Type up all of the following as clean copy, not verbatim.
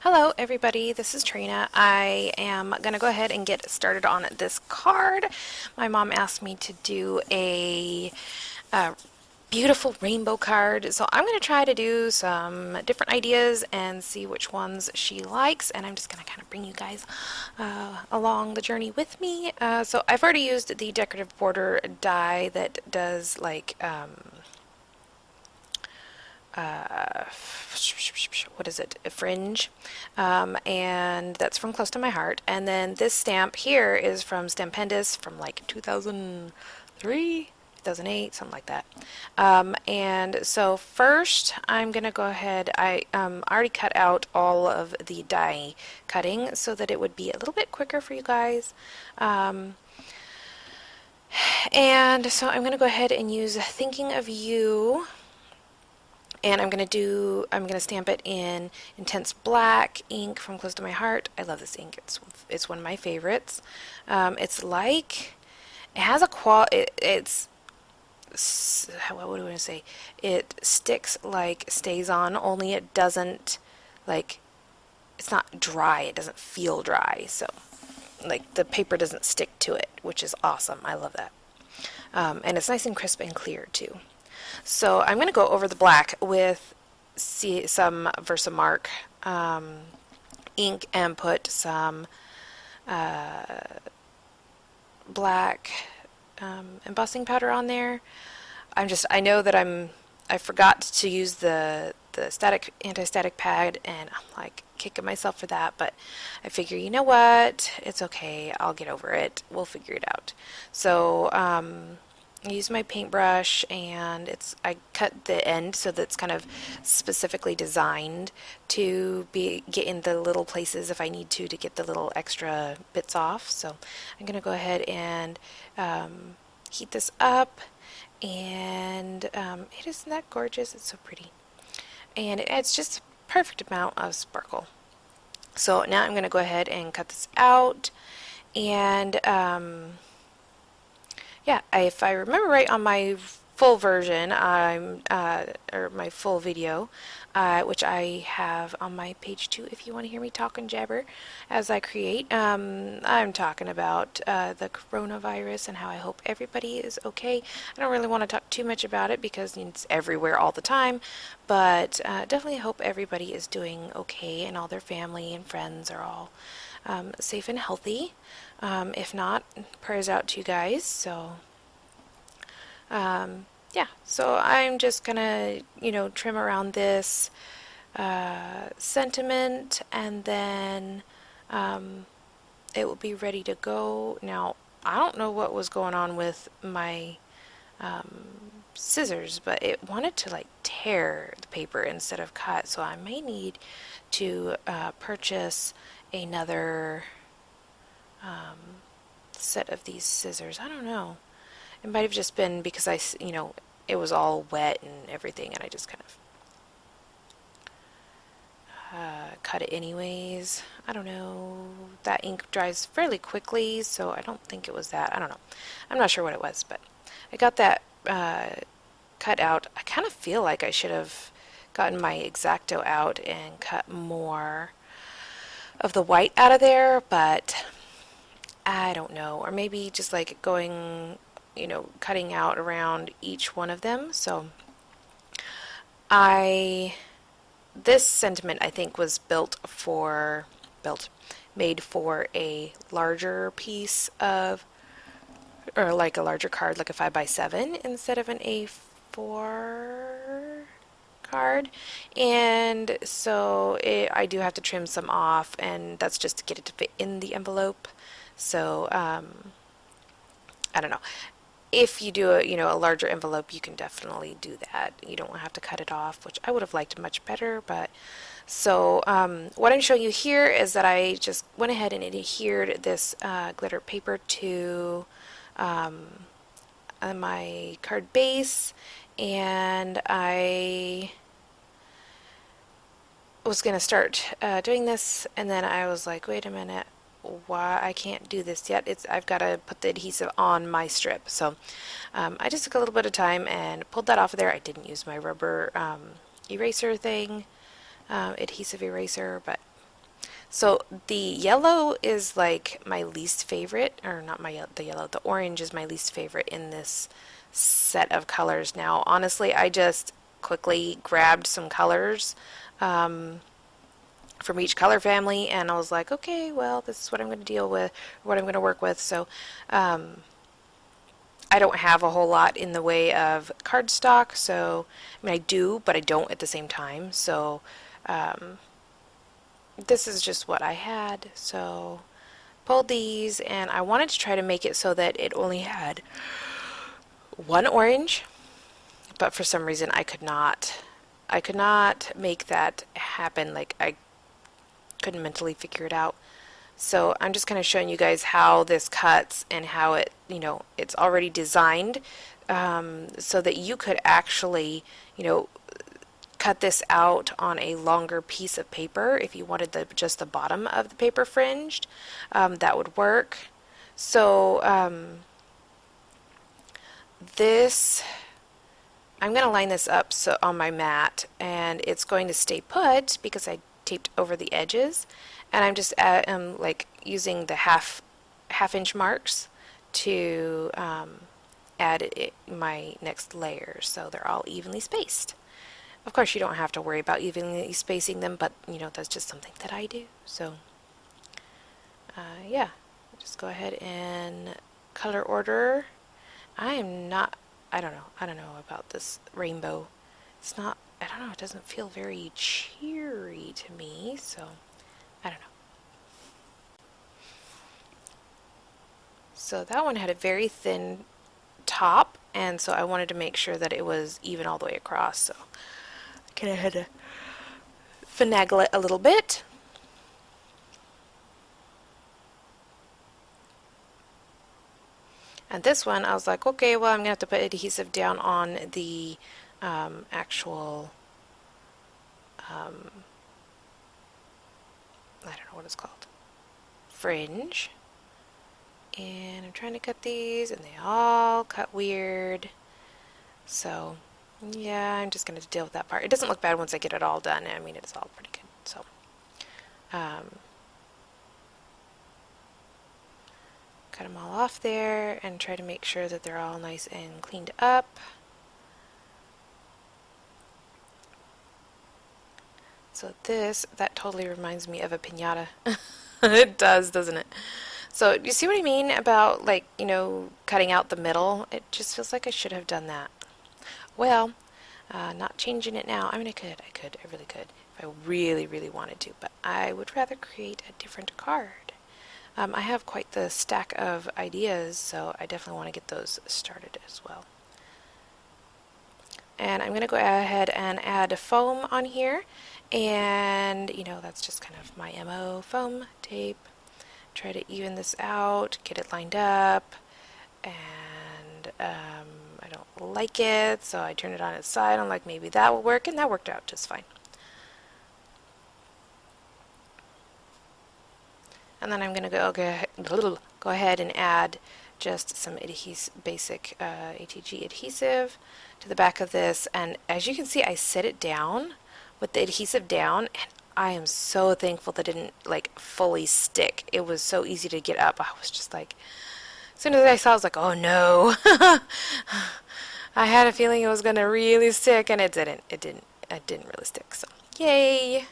Hello everybody, this is Trina. I am going to go ahead and get started on this card. My mom asked me to do a beautiful rainbow card, so I'm going to try to do some different ideas and see which ones she likes, and I'm just going to kind of bring you guys along the journey with me. So I've already used the decorative border die that does like what is it, a fringe, and that's from Close to My Heart. And then this stamp here is from Stampendous from like 2003, 2008, something like that. And so first I'm gonna go ahead, I already cut out all of the die cutting so that it would be a little bit quicker for you guys. And so I'm gonna go ahead and use Thinking of You, and I'm gonna stamp it in Intense Black ink from Close to My Heart. I love this ink. It's one of my favorites. It's like it has a what do I want to say? It sticks like stays on, only it doesn't like it's not dry. It doesn't feel dry. So like the paper doesn't stick to it, which is awesome. I love that. And it's nice and crisp and clear too. So I'm going to go over the black with some Versamark ink and put some black embossing powder on there. I know that I forgot to use the anti-static pad, and I'm like kicking myself for that, but I figure, you know what, it's okay, I'll get over it, we'll figure it out. So I use my paintbrush, and I cut the end so that's kind of specifically designed to get in the little places if I need to get the little extra bits off. So I'm going to go ahead and heat this up, and it isn't that gorgeous, it's so pretty, and it adds just a perfect amount of sparkle. So now I'm going to go ahead and cut this out, and yeah, if I remember right, on my full version, or my full video, which I have on my page too, if you want to hear me talk and jabber as I create, I'm talking about the coronavirus and how I hope everybody is okay. I don't really want to talk too much about it because it's everywhere all the time, but definitely hope everybody is doing okay and all their family and friends are all safe and healthy. If not, prayers out to you guys. So yeah, so I'm just gonna, trim around this sentiment, and then it will be ready to go. Now, I don't know what was going on with my scissors, but it wanted to like tear the paper instead of cut, so I may need to purchase another set of these scissors. I don't know. It might have just been because it was all wet and everything, and I just kind of cut it anyways. I don't know. That ink dries fairly quickly, so I don't think it was that. I don't know. I'm not sure what it was, but I got that cut out. I kind of feel like I should have gotten my X-Acto out and cut more of the white out of there, but I don't know. Or maybe just like going, cutting out around each one of them. So this sentiment I think was made for a larger piece of, or like a larger card, like a 5x7 instead of an A4 card, and so I do have to trim some off, and that's just to get it to fit in the envelope. So I don't know. If you do a larger envelope, you can definitely do that. You don't have to cut it off, which I would have liked much better. But so what I'm showing you here is that I just went ahead and adhered this glitter paper to my card base, and I was going to start doing this, and then I was like, wait a minute, why I can't do this yet? I've got to put the adhesive on my strip. So I just took a little bit of time and pulled that off of there. I didn't use my rubber eraser thing, adhesive eraser, but So the yellow is like my least favorite, or not the yellow, the orange is my least favorite in this set of colors. Now, honestly, I just quickly grabbed some colors from each color family, and I was like, okay, well, this is what I'm going to deal with, what I'm going to work with. So I don't have a whole lot in the way of cardstock, so I mean, I do, but I don't at the same time. So this is just what I had. So pulled these, and I wanted to try to make it so that it only had one orange, but for some reason I could not. I could not make that happen. Like, I couldn't mentally figure it out. So I'm just kind of showing you guys how this cuts and how it, it's already designed so that you could actually, cut this out on a longer piece of paper if you wanted just the bottom of the paper fringed. That would work. So this, I'm going to line this up on my mat, and it's going to stay put because I taped over the edges, and I'm just like using the half inch marks to add my next layer so they're all evenly spaced. Of course, you don't have to worry about evenly spacing them, but that's just something that I do. So yeah, just go ahead and color order. I don't know about this rainbow. It's not, I don't know, it doesn't feel very cheery to me, so I don't know. So that one had a very thin top, and so I wanted to make sure that it was even all the way across, so I kind of had to finagle it a little bit. And this one, I was like, okay, well, I'm going to have to put adhesive down on the actual, I don't know what it's called, fringe. And I'm trying to cut these, and they all cut weird. So, yeah, I'm just going to deal with that part. It doesn't look bad once I get it all done. I mean, it's all pretty good. So, cut them all off there and try to make sure that they're all nice and cleaned up. So that totally reminds me of a piñata. It does, doesn't it? So you see what I mean about, like, cutting out the middle? It just feels like I should have done that. Well, not changing it now. I mean, I really could if I really, really wanted to, but I would rather create a different card. I have quite the stack of ideas, so I definitely want to get those started as well. And I'm going to go ahead and add foam on here, and that's just kind of my MO, foam, tape. Try to even this out, get it lined up, and I don't like it, so I turn it on its side. I'm like, maybe that will work, and that worked out just fine. And then I'm going to go ahead and add just some basic ATG adhesive to the back of this, and as you can see, I set it down with the adhesive down, and I am so thankful that it didn't like fully stick. It was so easy to get up. I was just like, as soon as I saw it, I was like, oh no. I had a feeling it was gonna really stick, and it didn't. It didn't really stick, so yay.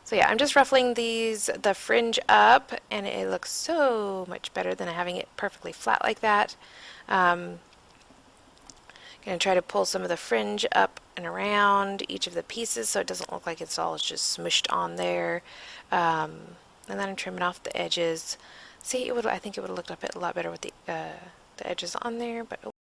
So yeah, I'm just ruffling the fringe up, and it looks so much better than having it perfectly flat like that. Going to try to pull some of the fringe up and around each of the pieces so it doesn't look like it's all just smushed on there. And then I'm trimming off the edges. See, I think it would have looked a lot better with the edges on there, but oh